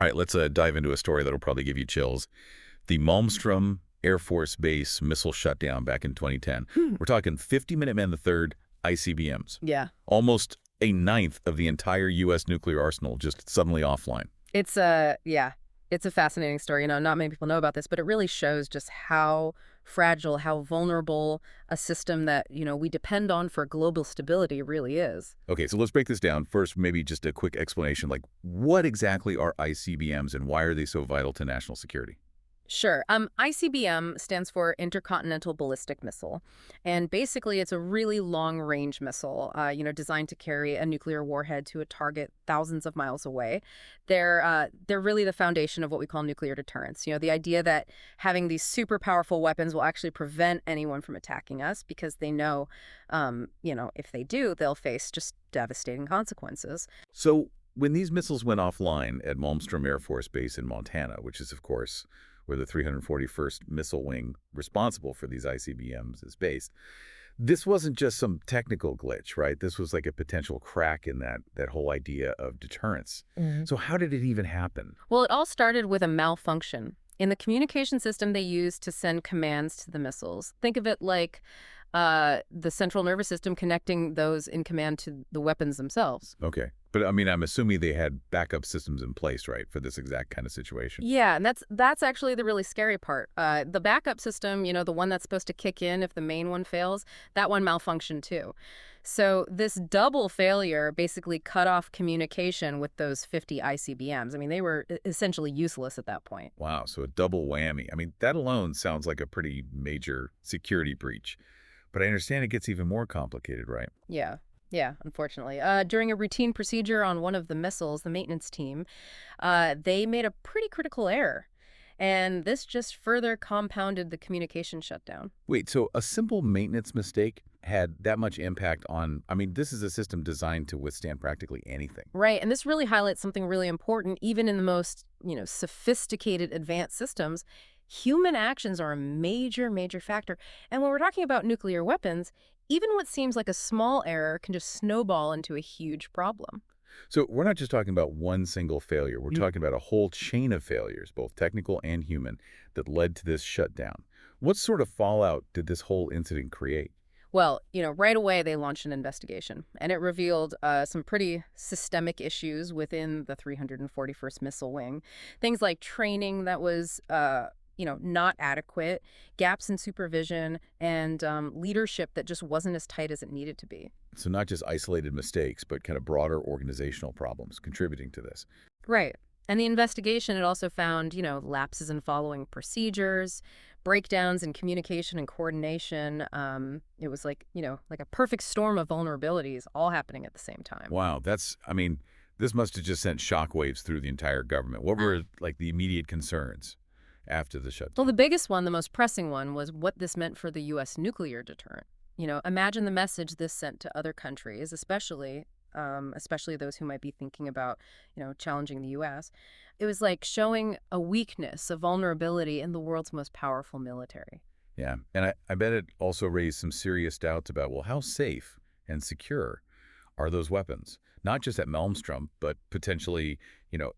All right, let's dive into a story that'll probably give you chills. The Malmstrom Air Force Base Missile Shutdown back in 2010. We're talking 50 Minutemen III ICBMs. Yeah. Almost a ninth of the entire U.S. nuclear arsenal just suddenly offline. Yeah, it's a fascinating story. Not many people know about this, but it really shows just how fragile, how vulnerable a system that, we depend on for global stability really is. Okay, so let's break this down. First, maybe just a quick explanation, like what exactly are ICBMs and why are they so vital to national security? Sure. ICBM stands for Intercontinental Ballistic Missile. And basically, it's a really long-range missile, designed to carry a nuclear warhead to a target thousands of miles away. They're really the foundation of what we call nuclear deterrence. The idea that having these super powerful weapons will actually prevent anyone from attacking us because they know, if they do, they'll face just devastating consequences. So when these missiles went offline at Malmstrom Air Force Base in Montana, which is, of course, where the 341st Missile Wing responsible for these ICBMs is based, this wasn't just some technical glitch, right? This was like a potential crack in that whole idea of deterrence. So how did it even happen? Well, it all started with a malfunction in the communication system they used to send commands to the missiles. Think of it like the central nervous system connecting those in command to the weapons themselves. Okay. But I mean, I'm assuming they had backup systems in place, right, for this exact kind of situation. Yeah, and that's actually the really scary part. The backup system, the one that's supposed to kick in if the main one fails, that one malfunctioned too. So this double failure basically cut off communication with those 50 ICBMs. I mean, they were essentially useless at that point. Wow, so a double whammy. I mean, that alone sounds like a pretty major security breach. But I understand it gets even more complicated, right? Yeah. Yeah, unfortunately. During a routine procedure on one of the missiles, the maintenance team, they made a pretty critical error. And this just further compounded the communication shutdown. Wait, so a simple maintenance mistake had that much impact on, I mean, this is a system designed to withstand practically anything. Right, and this really highlights something really important. Even in the most, sophisticated advanced systems, human actions are a major, major factor. And when we're talking about nuclear weapons, even what seems like a small error can just snowball into a huge problem. So we're not just talking about one single failure. We're talking about a whole chain of failures, both technical and human, that led to this shutdown. What sort of fallout did this whole incident create? Well, right away they launched an investigation, and it revealed some pretty systemic issues within the 341st Missile Wing. Things like training that was not adequate, gaps in supervision, and leadership that just wasn't as tight as it needed to be. So not just isolated mistakes, but kind of broader organizational problems contributing to this. Right. And the investigation, it also found, lapses in following procedures, breakdowns in communication and coordination. It was like a perfect storm of vulnerabilities all happening at the same time. Wow, I mean, this must have just sent shockwaves through the entire government. What were, like, the immediate concerns after the shutdown? Well, the biggest one, the most pressing one, was what this meant for the U.S. nuclear deterrent. Imagine the message this sent to other countries, especially those who might be thinking about, challenging the U.S. It was like showing a weakness, a vulnerability in the world's most powerful military. Yeah, and I bet it also raised some serious doubts about, well, how safe and secure are those weapons? Not just at Malmstrom, but potentially,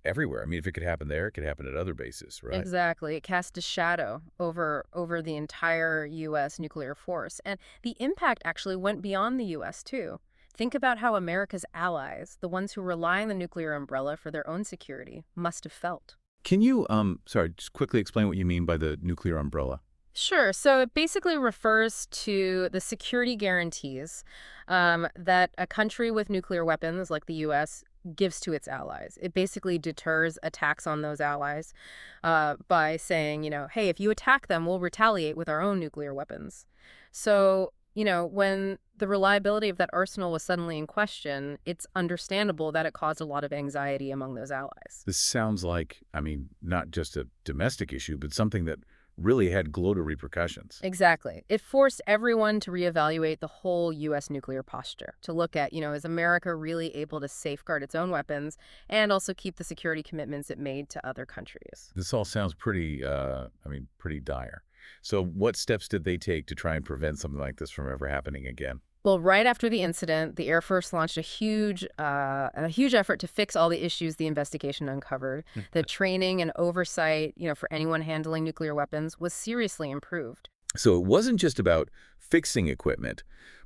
everywhere. I mean, if it could happen there, it could happen at other bases, right? Exactly. It cast a shadow over the entire U.S. nuclear force. And the impact actually went beyond the U.S., too. Think about how America's allies, the ones who rely on the nuclear umbrella for their own security, must have felt. Can you, just quickly explain what you mean by the nuclear umbrella? Sure. So it basically refers to the security guarantees that a country with nuclear weapons, like the U.S., gives to its allies. It basically deters attacks on those allies by saying, hey, if you attack them, we'll retaliate with our own nuclear weapons. So, when the reliability of that arsenal was suddenly in question, it's understandable that it caused a lot of anxiety among those allies. This sounds like, I mean, not just a domestic issue, but something that really had global repercussions. Exactly. It forced everyone to reevaluate the whole U.S. nuclear posture, to look at, is America really able to safeguard its own weapons and also keep the security commitments it made to other countries? This all sounds pretty dire. So what steps did they take to try and prevent something like this from ever happening again? Well, right after the incident, the Air Force launched a huge effort to fix all the issues the investigation uncovered. The training and oversight, for anyone handling nuclear weapons was seriously improved. So it wasn't just about fixing equipment,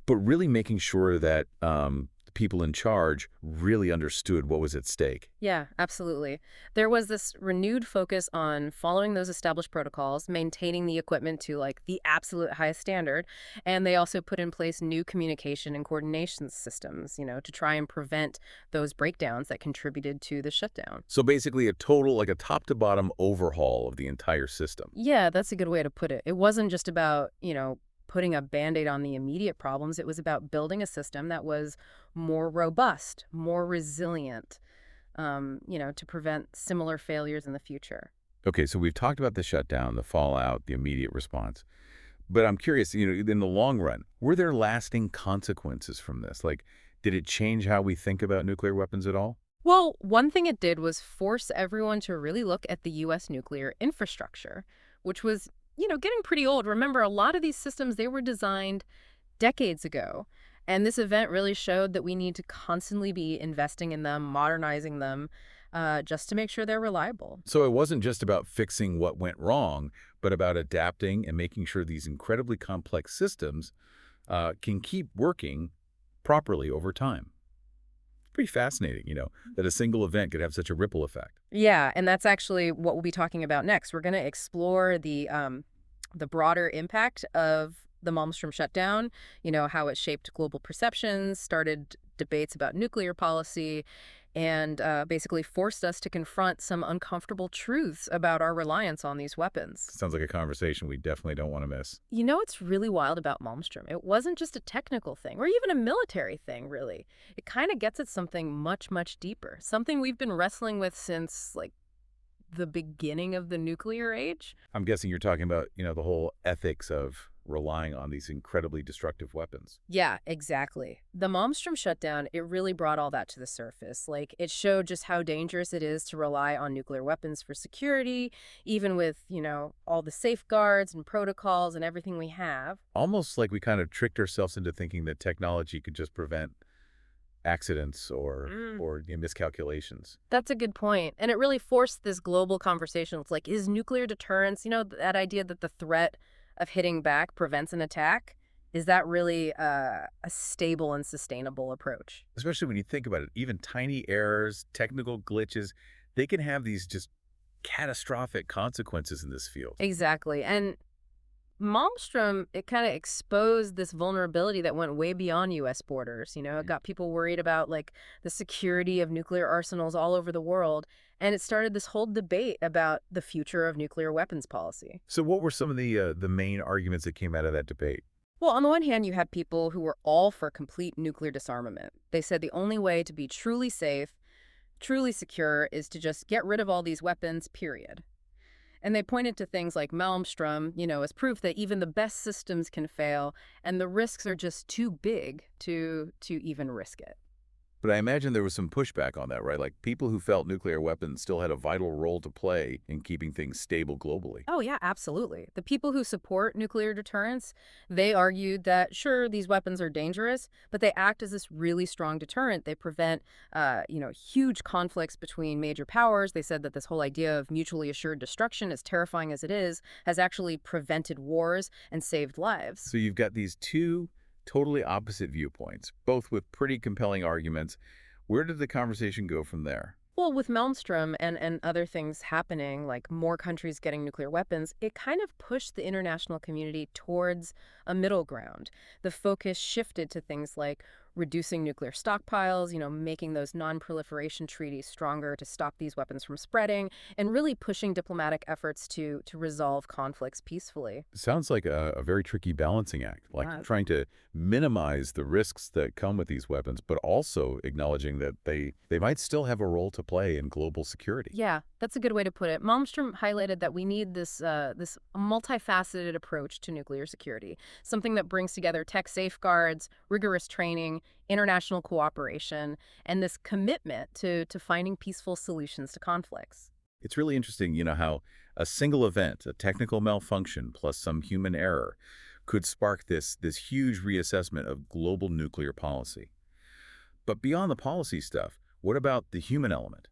but really making sure that the people in charge really understood what was at stake. Yeah, absolutely. There was this renewed focus on following those established protocols, maintaining the equipment to like the absolute highest standard, and they also put in place new communication and coordination systems, to try and prevent those breakdowns that contributed to the shutdown. So basically a total, like a top-to-bottom overhaul of the entire system. Yeah, that's a good way to put it. It wasn't just about, putting a Band-Aid on the immediate problems. It was about building a system that was more robust, more resilient, to prevent similar failures in the future. Okay, so we've talked about the shutdown, the fallout, the immediate response. But I'm curious, in the long run, were there lasting consequences from this? Like, did it change how we think about nuclear weapons at all? Well, one thing it did was force everyone to really look at the U.S. nuclear infrastructure, which was, getting pretty old. Remember, a lot of these systems, they were designed decades ago. And this event really showed that we need to constantly be investing in them, modernizing them, just to make sure they're reliable. So it wasn't just about fixing what went wrong, but about adapting and making sure these incredibly complex systems can keep working properly over time. Pretty fascinating, that a single event could have such a ripple effect. Yeah, and that's actually what we'll be talking about next. We're going to explore the broader impact of the Malmstrom shutdown, how it shaped global perceptions, started debates about nuclear policy, and basically forced us to confront some uncomfortable truths about our reliance on these weapons. Sounds like a conversation we definitely don't want to miss. What's really wild about Malmstrom? It wasn't just a technical thing or even a military thing, really. It kind of gets at something much, much deeper, something we've been wrestling with since, like, the beginning of the nuclear age. I'm guessing you're talking about, the whole ethics of relying on these incredibly destructive weapons. Yeah, exactly. The Malmstrom shutdown, it really brought all that to the surface. Like, it showed just how dangerous it is to rely on nuclear weapons for security, even with, all the safeguards and protocols and everything we have. Almost like we kind of tricked ourselves into thinking that technology could just prevent accidents or miscalculations. That's a good point. And it really forced this global conversation. It's like, is nuclear deterrence, that idea that the threat of hitting back prevents an attack, is that really a stable and sustainable approach? Especially when you think about it, even tiny errors, technical glitches, they can have these just catastrophic consequences in this field. Exactly. And Malmstrom, it kind of exposed this vulnerability that went way beyond U.S. borders. It got people worried about, like, the security of nuclear arsenals all over the world. And it started this whole debate about the future of nuclear weapons policy. So what were some of the main arguments that came out of that debate? Well, on the one hand, you had people who were all for complete nuclear disarmament. They said the only way to be truly safe, truly secure, is to just get rid of all these weapons, period. And they pointed to things like Malmstrom, as proof that even the best systems can fail, and the risks are just too big to even risk it. But I imagine there was some pushback on that, right? Like people who felt nuclear weapons still had a vital role to play in keeping things stable globally. Oh, yeah, absolutely. The people who support nuclear deterrence, they argued that, sure, these weapons are dangerous, but they act as this really strong deterrent. They prevent, huge conflicts between major powers. They said that this whole idea of mutually assured destruction, as terrifying as it is, has actually prevented wars and saved lives. So you've got these two totally opposite viewpoints, both with pretty compelling arguments. Where did the conversation go from there? Well, with Malmstrom and other things happening, like more countries getting nuclear weapons, it kind of pushed the international community towards a middle ground. The focus shifted to things like reducing nuclear stockpiles, making those non-proliferation treaties stronger to stop these weapons from spreading, and really pushing diplomatic efforts to resolve conflicts peacefully. Sounds like a very tricky balancing act, like trying to minimize the risks that come with these weapons, but also acknowledging that they might still have a role to play in global security. Yeah, that's a good way to put it. Malmstrom highlighted that we need this multifaceted approach to nuclear security, something that brings together tech safeguards, rigorous training, international cooperation, and this commitment to finding peaceful solutions to conflicts. It's really interesting, how a single event, a technical malfunction plus some human error, could spark this huge reassessment of global nuclear policy. But beyond the policy stuff, what about the human element?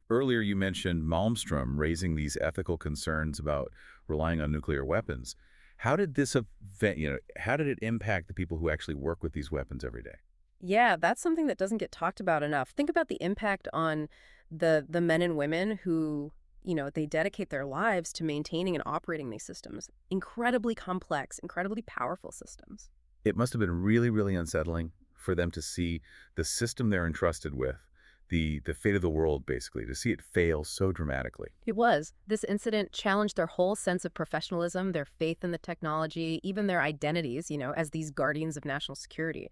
Earlier you mentioned Malmstrom raising these ethical concerns about relying on nuclear weapons. How did this how did it impact the people who actually work with these weapons every day? Yeah, that's something that doesn't get talked about enough. Think about the impact on the men and women who, they dedicate their lives to maintaining and operating these systems. Incredibly complex, incredibly powerful systems. It must have been really, really unsettling for them to see the system they're entrusted with, the fate of the world, basically, to see it fail so dramatically. It was. This incident challenged their whole sense of professionalism, their faith in the technology, even their identities, as these guardians of national security.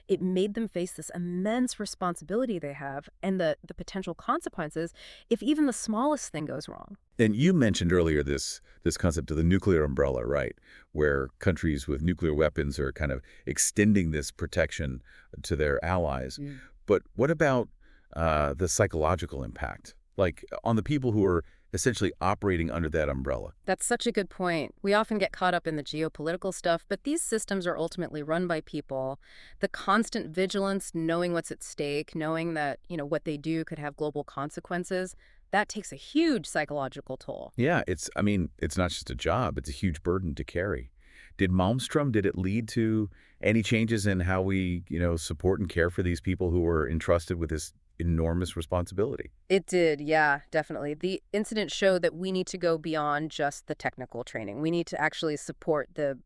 It made them face this immense responsibility they have and the potential consequences if even the smallest thing goes wrong. And you mentioned earlier this concept of the nuclear umbrella, right? Where countries with nuclear weapons are kind of extending this protection to their allies. But what about the psychological impact, like on the people who are essentially operating under that umbrella? That's such a good point. We often get caught up in the geopolitical stuff, but these systems are ultimately run by people. The constant vigilance, knowing what's at stake, knowing that, what they do could have global consequences, that takes a huge psychological toll. Yeah, I mean, it's not just a job, it's a huge burden to carry. Did it lead to any changes in how we, support and care for these people who were entrusted with this enormous responsibility? It did, yeah, definitely. The incident showed that we need to go beyond just the technical training. We need to actually support the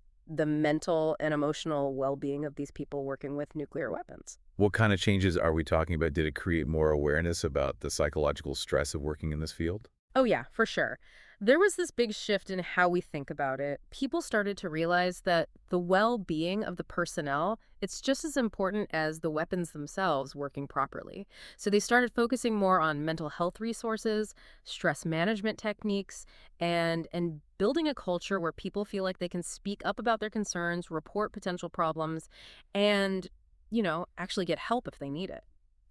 mental and emotional well-being of these people working with nuclear weapons. What kind of changes are we talking about? Did it create more awareness about the psychological stress of working in this field? Oh, yeah, for sure. There was this big shift in how we think about it. People started to realize that the well-being of the personnel, it's just as important as the weapons themselves working properly. So they started focusing more on mental health resources, stress management techniques, and building a culture where people feel like they can speak up about their concerns, report potential problems, and, actually get help if they need it.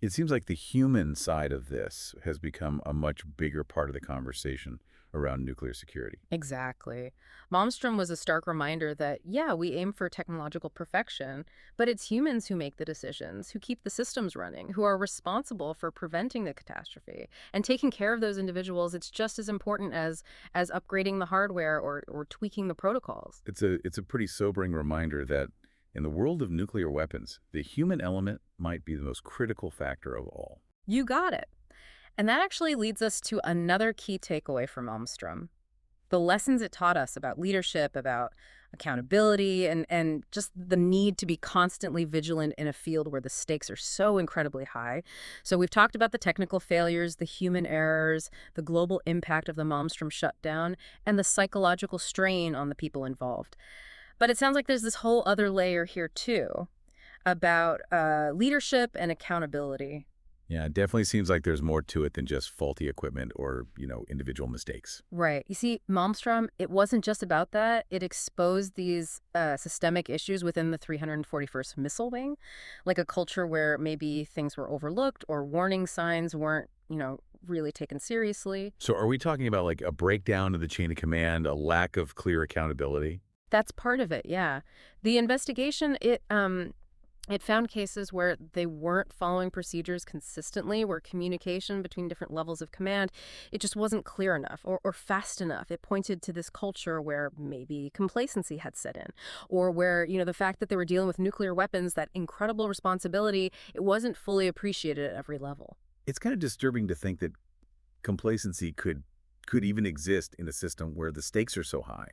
It seems like the human side of this has become a much bigger part of the conversation around nuclear security. Exactly. Malmstrom was a stark reminder that, yeah, we aim for technological perfection, but it's humans who make the decisions, who keep the systems running, who are responsible for preventing the catastrophe. And taking care of those individuals, it's just as important as upgrading the hardware or tweaking the protocols. It's a pretty sobering reminder that in the world of nuclear weapons, the human element might be the most critical factor of all. You got it. And that actually leads us to another key takeaway from Malmstrom. The lessons it taught us about leadership, about accountability, and just the need to be constantly vigilant in a field where the stakes are so incredibly high. So we've talked about the technical failures, the human errors, the global impact of the Malmstrom shutdown, and the psychological strain on the people involved. But it sounds like there's this whole other layer here, too, about leadership and accountability. Yeah, it definitely seems like there's more to it than just faulty equipment or, individual mistakes. Right. You see, Malmstrom, it wasn't just about that. It exposed these systemic issues within the 341st Missile Wing, like a culture where maybe things were overlooked or warning signs weren't, really taken seriously. So are we talking about like a breakdown of the chain of command, a lack of clear accountability? That's part of it, yeah. The investigation, it found cases where they weren't following procedures consistently, where communication between different levels of command, it just wasn't clear enough or fast enough. It pointed to this culture where maybe complacency had set in, or where, the fact that they were dealing with nuclear weapons, that incredible responsibility, it wasn't fully appreciated at every level. It's kind of disturbing to think that complacency could even exist in a system where the stakes are so high.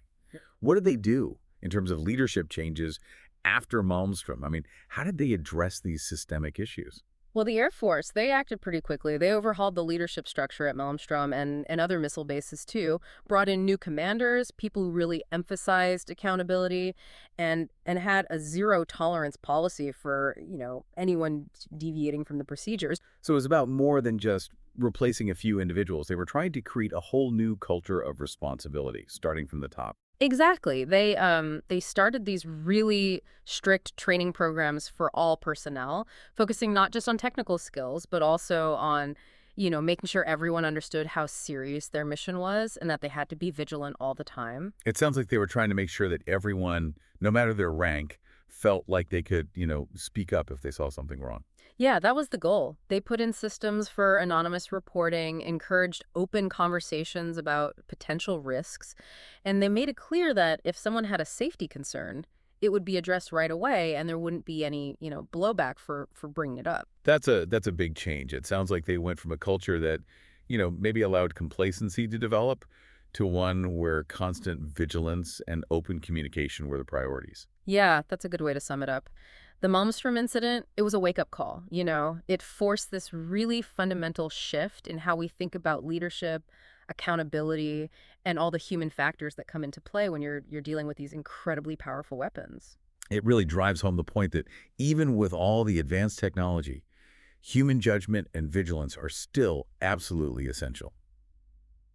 What did they do in terms of leadership changes after Malmstrom? I mean, how did they address these systemic issues? Well, the Air Force, they acted pretty quickly. They overhauled the leadership structure at Malmstrom and other missile bases, too, brought in new commanders, people who really emphasized accountability, and had a zero-tolerance policy for, anyone deviating from the procedures. So it was about more than just replacing a few individuals. They were trying to create a whole new culture of responsibility, starting from the top. Exactly. They started these really strict training programs for all personnel, focusing not just on technical skills, but also on, making sure everyone understood how serious their mission was and that they had to be vigilant all the time. It sounds like they were trying to make sure that everyone, no matter their rank, felt like they could, speak up if they saw something wrong. Yeah, that was the goal. They put in systems for anonymous reporting, encouraged open conversations about potential risks, and they made it clear that if someone had a safety concern, it would be addressed right away and there wouldn't be any, blowback for bringing it up. That's a big change. It sounds like they went from a culture that, maybe allowed complacency to develop to one where constant vigilance and open communication were the priorities. Yeah, that's a good way to sum it up. The Malmstrom incident, it was a wake-up call, It forced this really fundamental shift in how we think about leadership, accountability, and all the human factors that come into play when you're dealing with these incredibly powerful weapons. It really drives home the point that even with all the advanced technology, human judgment and vigilance are still absolutely essential.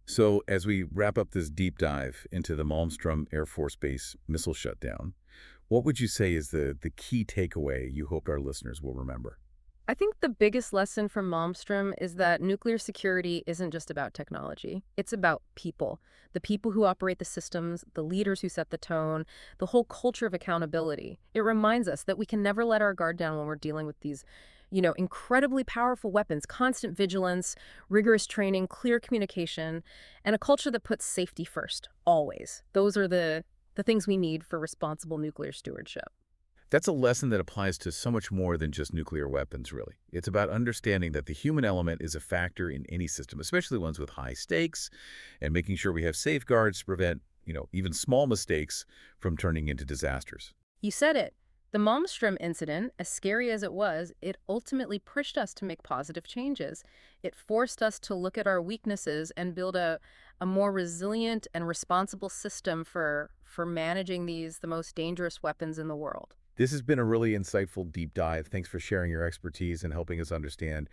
So as we wrap up this deep dive into the Malmstrom Air Force Base missile shutdown, what would you say is the key takeaway you hope our listeners will remember? I think the biggest lesson from Malmstrom is that nuclear security isn't just about technology. It's about people. The people who operate the systems, the leaders who set the tone, the whole culture of accountability. It reminds us that we can never let our guard down when we're dealing with these, incredibly powerful weapons, constant vigilance, rigorous training, clear communication, and a culture that puts safety first, always. Those are the things we need for responsible nuclear stewardship. That's a lesson that applies to so much more than just nuclear weapons, really. It's about understanding that the human element is a factor in any system, especially ones with high stakes, and making sure we have safeguards to prevent, even small mistakes from turning into disasters. You said it. The Malmstrom incident, as scary as it was, it ultimately pushed us to make positive changes. It forced us to look at our weaknesses and build a more resilient and responsible system for managing the most dangerous weapons in the world. This has been a really insightful deep dive. Thanks for sharing your expertise and helping us understand,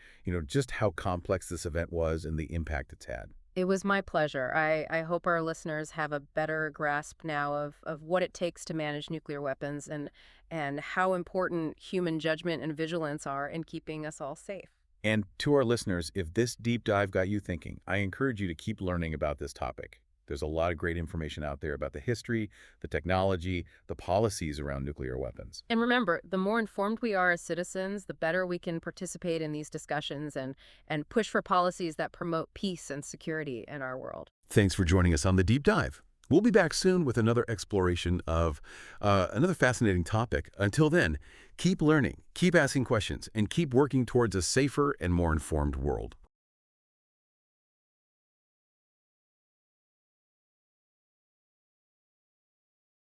just how complex this event was and the impact it's had. It was my pleasure. I hope our listeners have a better grasp now of what it takes to manage nuclear weapons and how important human judgment and vigilance are in keeping us all safe. And to our listeners, if this deep dive got you thinking, I encourage you to keep learning about this topic. There's a lot of great information out there about the history, the technology, the policies around nuclear weapons. And remember, the more informed we are as citizens, the better we can participate in these discussions and push for policies that promote peace and security in our world. Thanks for joining us on the deep dive. We'll be back soon with another exploration of another fascinating topic. Until then, keep learning, keep asking questions, and keep working towards a safer and more informed world.